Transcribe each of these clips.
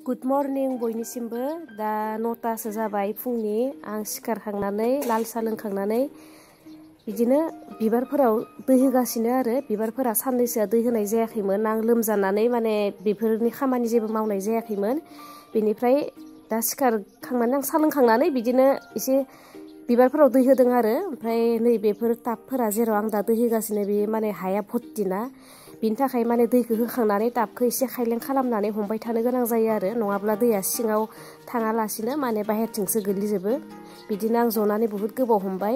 good morning बयनिसिमबो दा 9टासो जाबाय फुंनि आं सिखारखांनानै लाल सा लोंखांनानै बिदिनो बिबारफोराव दै होगासिनो आरो बिबारफोरा साननैसोआ दै होनाय जायाखैमोन आं लोमजानानै माने बेफोरनि खामानि जेबो मावनाय जायाखैमोन बेनिफ्राय दा सिखारखांनानै आं सा लोंखांनानै बिदिनो एसे बिबारफोराव दै होदों आरो ओमफ्राय नै बेफोर टाबफोरा जेराव आं दा दै होगासिनो बे माने हाया भर्तिना बिनि थाखाय माने दैखौ होखांनानै टाबखौ एसे खायलें खालामनानै हमबाय थानो गोनां जायो आरो नङाब्ला दैया सिङाव थाङालासिनो माने बाहेरथिंसो गोग्लैजोबो बिदिनो आं जनानै बहुत गोबाव हमबाय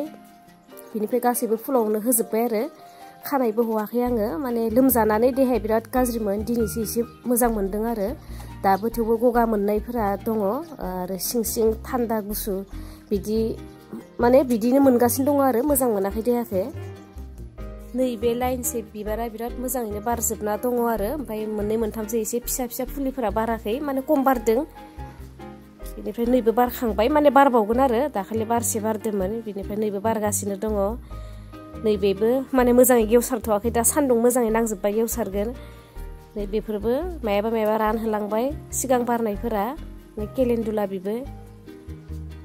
बिनिफ्राय गासैबो फुलावनो होजोबबाय आरो खानायबो हवाखै आङो माने लोमजानानै देहाया बिराद गाज्रिमोन दिनैसो एसे मोजां मोनदों आरो दाबो थेवबो गगा मोननायफोरा दङ आरो सिं सिं थान्दा गुसु बिदि माने बिदिनो मोनगासिनो दङ आरो मोजां मोनाखै देहाखौ नैबे लाइनसे बिबारा बिराद मोजाङैनो बारजोबना दङ आरो ओमफ्राय मोननै मोनथामसो एसे फिसा फिसा फुलिफोरा बाराखै माने खम बारदों बिनिफ्राय नैबे बारखांबाय माने बारबावगोन आरो दाखालि बारसे बारदोंमोन बिनिफ्राय नैबे बारगासिनो दङ नैबेबो माने मोजाङै गेवसारथ'वाखै दा सान्दुं मोजाङै नांजोबबाय गेवसारगोन नैबेफोरबो मायाबा मायाबा रानहोलांबाय सिगां बारनायफोरा केलेन्डुला बेबो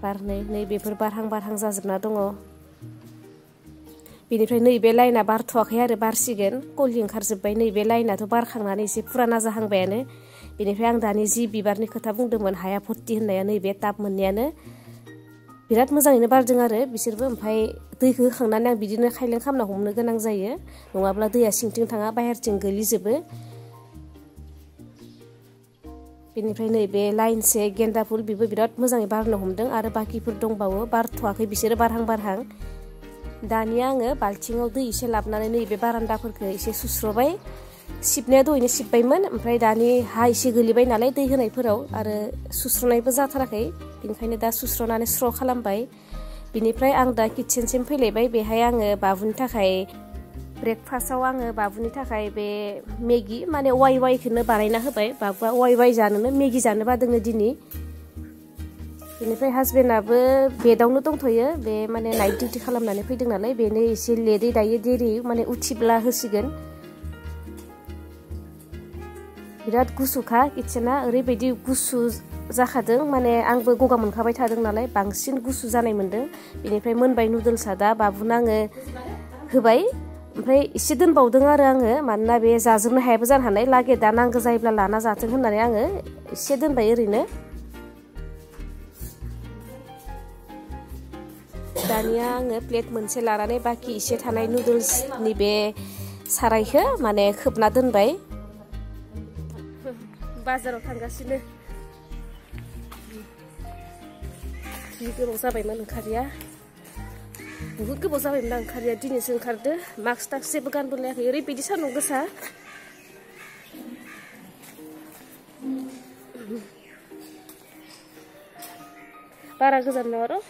बारनै नैबेफोर बारहां जाजोबना दङ बेनिफ्राय नैबे लाइना बारथ'वाखै आरो बारसिगोन कलि ओंखारजोब्बाय नैबे लाइनाथ' बारखांनानै एसे फुराना जाहांबायानो बेनिफ्राय आं दानि जि बिबारनि खोथा बुंदोंमोन हाया भर्ति होननाया नैबे टाब मोननायानो बिराद मोजाङैनो बारदों आरो बिसोरबो ओमफ्राय दैखौ होखांनानै आं बिदिनो खायलें खालामना हमनो गोनां जायो नङाब्ला दैया सिंथिं थाङा बाहेरथिं गोलैजोबो बेनिफ्राय नैबे लाइनसे गेन्दा फुल बेबो बिराद मोजाङै बारनो हमदों आरो बाकिफोर दंबावो बारथ'वाखै बिसोरो बारहां दानिया आङो बाल्थिङाव दै एसे लाबोनानै नैबे बारान्दाफोरखौ एसे सुस्र'बाय सिबनाया दहायनो सिबबायमोन ओमफ्राय दानि हा एसे गोलैबाय नालाय दै होनायफोराव आरो सुस्र'नायबो जाथाराखै बेनिखायनो दा सुस्र'नानै स्र' खालामबाय बिनिफ्राय आं दा किटचेनसिम फैलायबाय बेहाय आङो बाबुनि थाखाय ब्रेकफास्टआव आङो बाबुनि थाखाय बे मेगि माने वाइखौनो बानायना होबाय बाबुआ वाइ जानोनो मेगि जानो बादोंनो दिनै बेनिफ्राय हासबेन्डआबो बेदावनो दंथ'यो बे माने नाइट डिउटि खालामनानै फैदों नालाय बेनो एसे लेटै दायो देरि माने उथिब्ला होसिगोन बिराद गुसुखा किटचेना ओरैबायदि गुसु जाखादों माने आंबो गगा मोनखाबाय थादों नालाय बांसिन गुसु जानाय मोन्दों बेनिफ्राय मोनबाय नुडोल्सआ दा बाबुनो आङो होबाय ओमफ्राय एसे दोनबावदों आरो आङो मानोना बे जाजोबनो हायाबो जानो हानाय लागै दा नांगौ जायोब्ला लाना जाथों होननानै आङो एसे दोनबाय ओरैनो दानिया आङो प्लेट मोनसे लानानै बाखि एसे थानाय नुडोल्सनि बे सारायखौ माने खोबना दोनबाय बाजाराव थांगासिनो जि गोबाव जाबायमोन ओंखारिया बुहुद गोबाव जाबायमोन आं ओंखारिया दिनैसो ओंखारदो मास्क टास्क जेबो गानबोलायाखै ओरैबायदि सान्दुं गोसा बारा गोजान नङा र'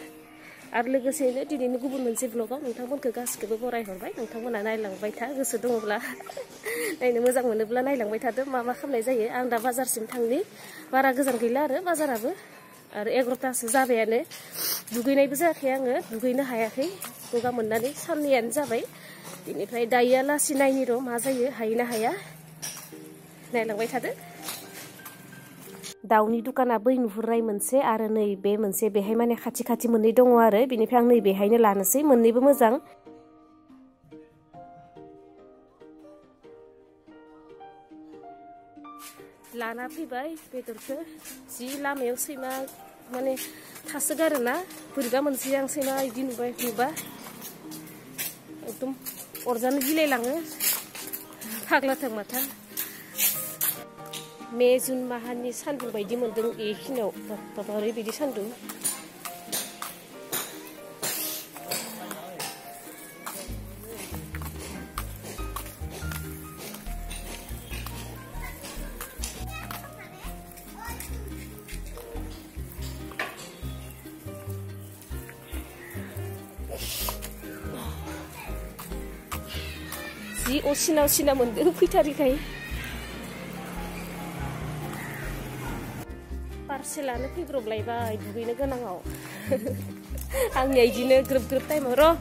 आरो लोगोसेनो दिनैनि गुबुन मोनसे ब्लगाव नोंथांमोनखौ गासिखौबो बरायहरबाय नोंथांमोना नायलांबाय था गोसो दङब्ला नायनो मोजां मोनोब्ला नायलांबाय थादो मा खालामनाय जायो आं दा बाजारसिम थांनि बारा गोजान गैला आरो बाजाराबो आरो 11टासो जाबायानो दुगैनायबो जायाखै आङो दुगैनो हायाखै गगा मोननानै साननैयानो जाबाय बेनिफ्राय दायो लासै नायनि र' मा जायो हायोना हाया नायलांबाय थादो दाउनि दुकाना बै नुहुरनाय मोनसे आरो नैबे मोनसे बेहाय माने खाथि मोननै दङ आरो बेनिफ्राय आं नैबेहायनो लानोसै मोननैबो मोजां लाना फैबाय बेदरखौ जि लामायाव सैमा माने थासोगारोना बोरैबा मोनसे आं सैमा बिदि नुबा एकदम अरजानो गिलायलाङो फाग्लाथां माथा मे जुन माहानि सान्दुं बायदि मोन्दों बेखिनियाव बाबा ओरैबायदि सान्दुं जि असिना मोन्दों फैथारिखाय पार्सेलानो फैब्रबलायबाय दुगैनो गोनाङाव आंनिया बिदिनो ग्रोब टाइमाव र'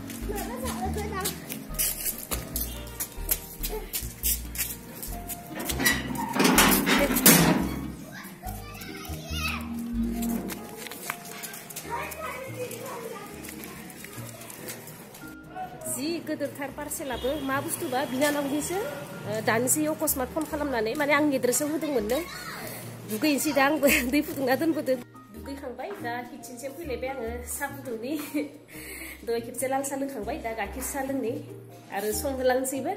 गोदोरथार पार्सेलाबो मा बुस्थुबा बिनानावनिसो दानिसो अकस्मात फन खालामनानै माने आंनि एड्रेसाव होदोंमोननो दुगैनोसै दा आंबो दै फुदुंना दोनबोदों दुगैखांबाय दा किटचेनसिम फैलायबाय आङो साहा फुदुंनि दहाय खेबसे लाल साहा लोंखांबाय दा गाइखेर साहा लोंनि आरो संहोलांसैबो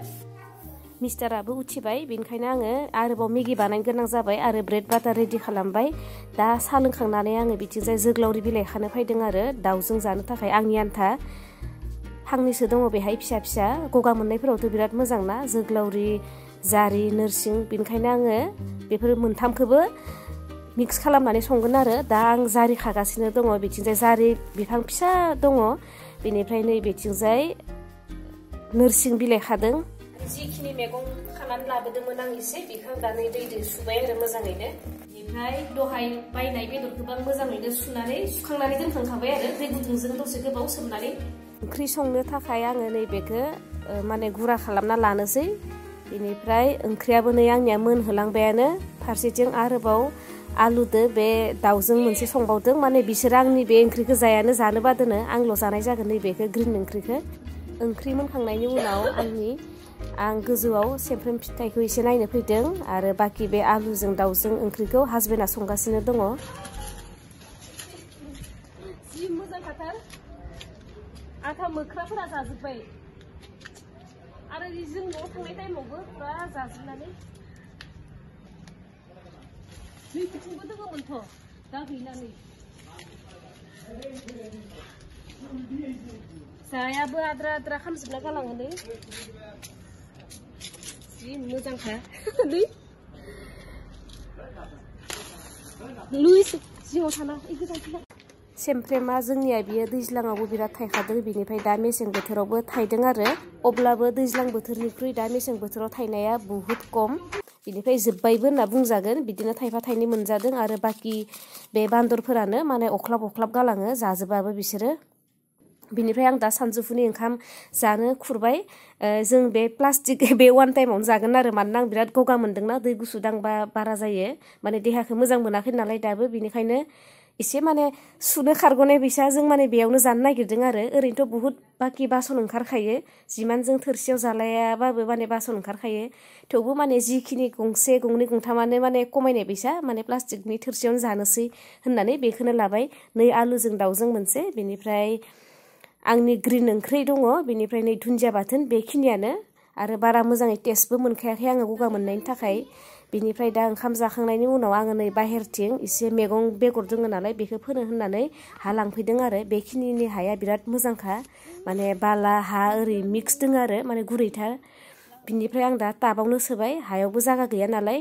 मिस्टाराबो उथिबाय बेनिखायनो आङो आरोबाव मेगि बानायनो गोनां जाबाय आरो ब्रेड बाटार रेडि खालामबाय दा साहा लोंखांनानै आङो बिथिंजाय जोग्लावरि बिलाइ खानो फैदों आरो दाउजों जानो थाखाय आंनि आन्था फांनैसो दङ बेहाय फिसा फिसा गगा मोननायफोरावथ' बिराद मोजां ना जोग्लावरि जारि नोरसिं बेनिखायनो आङो बेफोर मोनथामखौबो मिक्स खालामनानै संगोन आरो दा आं जारि खागासिनो दङ बिथिंजाय जारि बिफां फिसा दङ बेनिफ्राय नै बिथिंजाय नोरसिं बिलाइ खादों जिखिनि मैगं खानानै लाबोदोंमोन आं एसे बेखौ दा नै दैजों सुबाय आरो मोजाङैनो बेनिफ्राय दहाय बायनाय बेदरखौबो आं मोजाङैनो सुखांनानै दोनखांखाबाय आरो दै गुदुंजों दसे गोबाव सोमनानै ओंख्रि संनो थाखाय आङो नैबेखौ माने गुरा खालामना लानोसै बेनिफ्राय ओंख्रियाबो नै आंनिया मोनहोलांबायानो फारसेथिं आरोबाव आलुदो बे दाउजों मोनसे संबावदों माने बिसोर आंनि बे ओंख्रिखौ जानो बादोनो आंल' जानाय जागोन नैबेखौ ग्रिन ओंख्रिखौ ओंख्रि मोनखांनायनि उनाव आं गोजौआव सेमफ्रेम फिथाइखौ एसे नायनो फैदों आरो बाखि बे आलुजों दाउजों ओंख्रिखौ हासबेन्डआ संगासिनो दङ जि मोजांखाथार आंहा मोख्राफोरा जाजोब्बाय आरो जों न'आव थांनाय टाइमावबो फुरा जाजोबनानै नै बिथिंबो दङमोनथ' दा गैलानै जायाबो आद्रा आद्रा खामजोबना गालाङो नै जि मोजांखा नै लुइस जिङाव थाना सेमफ्रेमा जोंनिया बियो दैज्लाङावबो बिराद थायखादों बिनिफ्राय दा मेसें बोथोरावबो थायदों आरो अब्लाबो दैज्लां बोथोरनिख्रुइ दा मेसें बोथोराव थायनाया बुहुत खम बिनिफ्राय जोब्बायबो होनना बुंजागोन बिदिनो थाइफा थाइनै मोनजादों आरो बाखि बे बान्दरफोरानो माने अख्लाब गालाङो जाजोबाबो बिसोरो बिनिफ्राय आं दा सानजौफुनि ओंखाम जानो खुरबाय जों बे प्लास्टिक बे वान टाइमावनो जागोन आरो मानोना आं बिराद गगा मोनदोंना दै गुसु दांबा बारा जायो माने देहाखौ मोजां मोनाखै नालाय दाबो बिनिखायनो एसे माने सुनो खारग'नाय बैसा जों माने बेयावनो जानो नागिरदों आरो ओरैनोथ' बुहुत बाखि बासन ओंखारखायो जिमान जों थोरसियाव जालायाबाबो माने बासन ओंखारखायो थेवबो माने जिखिनि गंसे गंनै गंथामानो माने खमायनाय बैसा माने प्लास्टिकनि थोरसियावनो जानोसै होननानै बेखौनो लाबाय नै आलुजों दाउजों मोनसे बेनिफ्राय आंनि ग्रिन ओंख्रि दङ बेनिफ्राय नै दुन्दिया बाथोन बेखिनियानो आरो बारा मोजाङै टेस्टबो मोनखायाखै आङो गगा मोननायनि थाखाय बिनिफ्राय दा ओंखाम जाखांनायनि उनाव आङो नै बाहेरथिं एसे मैगं बेगर दङ नालाय बेखौ फोनो होननानै हा लांफैदों आरो बेखिनिनि हाया बिराद मोजांखा माने बाला हा ओरै मिक्स दङ आरो माने गुरैथार बिनिफ्राय आं दा टाबावनो सोबाय हायावबो जागा गैया नालाय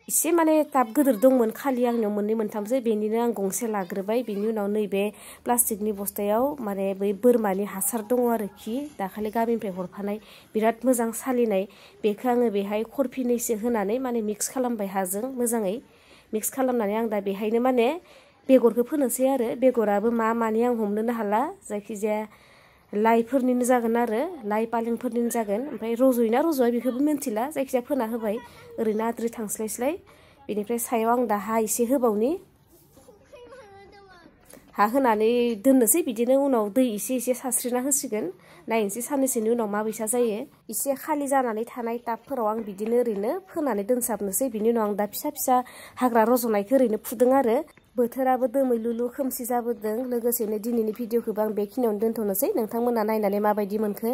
एसे माने टाब गिदिर दंमोन खालि आंनियाव मोननै मोनथामसो बेनिनो आं गंसे लाग्रोबाय बिनि उनाव नैबे प्लास्टिकनि बस्थायाव माने बै बोरमानि हासार दङ आरोखि दाखालि गामिनिफ्राय हरफानाय बिराद मोजां सालिनाय बेखौ आङो बेहाय खरफिनैसो होनानै माने मिक्स खालामबाय हाजों मोजाङै मिक्स खालामनानै आं दा बेहायनो माने बेगरखौ फोनोसै आरो बेगराबो मानि आं हमनोनो हाला जायखिजाया लाइफोरनिनो जागोन आरो लाइ पालेंफोरनिनो जागोन ओमफ्राय रज'योना रज'आ बेखौबो मिन्थिला जायखिजाया फोना होबाय ओरैनो आद्रि थांस्लायस्लाय बेनिफ्राय सायाव आं दा हा एसे होबावनि हा होनानै दोननोसै बिदिनो उनाव दै एसे सास्रिना होसिगोन नायनोसै साननैसोनि उनाव माबायसा जायो एसे खालि जानानै थानाय टाबफोराव आं बिदिनो ओरैनो फोनानै दोनसाबनोसै बिनि उनाव आं दा फिसा हाग्रा रज'नायखौ ओरैनो फुदों आरो बोथोराबो दोमैलुलु खोमसि जाबोदों लोगोसेनो दिनैनि भिडिअखौबो आं बेखिनियावनो दोनथ'नोसै नोंथांमोना नायनानै माबायदि मोनखो